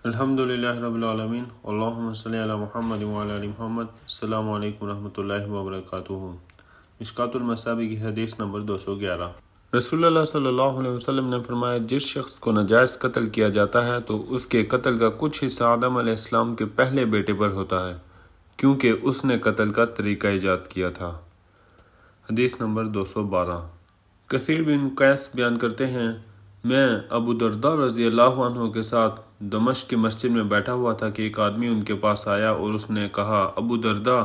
الحمدللہ رب العالمین اللہم صلی علی محمد وعلی آل محمد۔ السلام علیکم ورحمۃ اللہ وبرکاتہ۔ مشکوٰۃ المصابیح کی حدیث نمبر 211۔ رسول اللہ صلی اللہ علیہ وسلم نے فرمایا، جس شخص کو ناجائز قتل کیا جاتا ہے تو اس کے قتل کا کچھ حصہ آدم علیہ السلام کے پہلے بیٹے پر ہوتا ہے، کیونکہ اس نے قتل کا طریقہ ایجاد کیا تھا۔ حدیث نمبر 212۔ کثیر بن قیس بیان کرتے ہیں، میں ابو درداء رضی اللہ عنہ کے ساتھ دمشق کی مسجد میں بیٹھا ہوا تھا کہ ایک آدمی ان کے پاس آیا اور اس نے کہا، ابو درداء،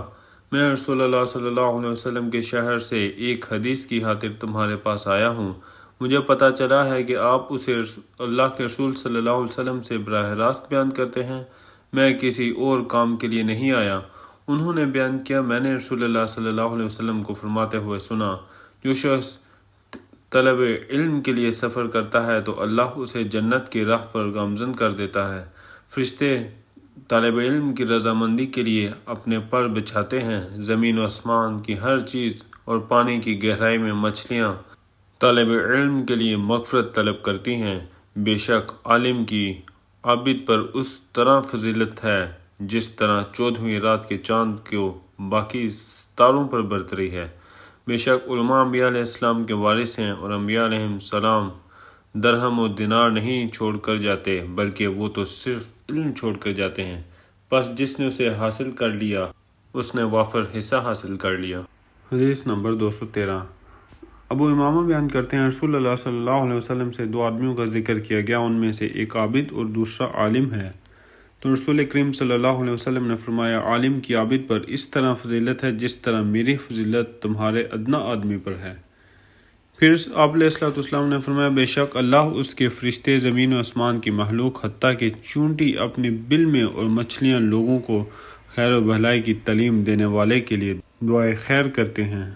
میں رسول اللہ صلی اللہ علیہ وسلم کے شہر سے ایک حدیث کی خاطر تمہارے پاس آیا ہوں۔ مجھے پتہ چلا ہے کہ آپ اسے اللہ کے رسول صلی اللہ علیہ وسلم سے براہ راست بیان کرتے ہیں، میں کسی اور کام کے لیے نہیں آیا۔ انہوں نے بیان کیا، میں نے رسول اللہ صلی اللہ علیہ وسلم کو فرماتے ہوئے سنا، جو شخص طلب علم کے لیے سفر کرتا ہے تو اللہ اسے جنت کی راہ پر گامزن کر دیتا ہے۔ فرشتے طالب علم کی رضامندی کے لیے اپنے پر بچھاتے ہیں۔ زمین و آسمان کی ہر چیز اور پانی کی گہرائی میں مچھلیاں طالب علم کے لیے مغفرت طلب کرتی ہیں۔ بے شک عالم کی عابد پر اس طرح فضیلت ہے جس طرح 14ویں رات کے چاند کو باقی ستاروں پر برتری ہے۔ بے شک علماء انبیاء علیہ السلام کے وارث ہیں، اور انبیاء علیہ السلام درہم و دینار نہیں چھوڑ کر جاتے، بلکہ وہ تو صرف علم چھوڑ کر جاتے ہیں، پس جس نے اسے حاصل کر لیا اس نے وافر حصہ حاصل کر لیا۔ حدیث نمبر 213۔ ابو امامہ بیان کرتے ہیں، رسول اللہ صلی اللہ علیہ وسلم سے دو آدمیوں کا ذکر کیا گیا، ان میں سے ایک عابد اور دوسرا عالم ہے، تو رسول کریم صلی اللہ علیہ وسلم نے فرمایا، عالم کی عابد پر اس طرح فضیلت ہے جس طرح میری فضیلت تمہارے ادنا آدمی پر ہے۔ پھر آپ علیہ السلام نے فرمایا، بے شک اللہ، اس کے فرشتے، زمین و آسمان کی مخلوق، حتیٰ کہ چونٹی اپنے بل میں، اور مچھلیاں لوگوں کو خیر و بھلائی کی تعلیم دینے والے کے لیے دعائے خیر کرتے ہیں۔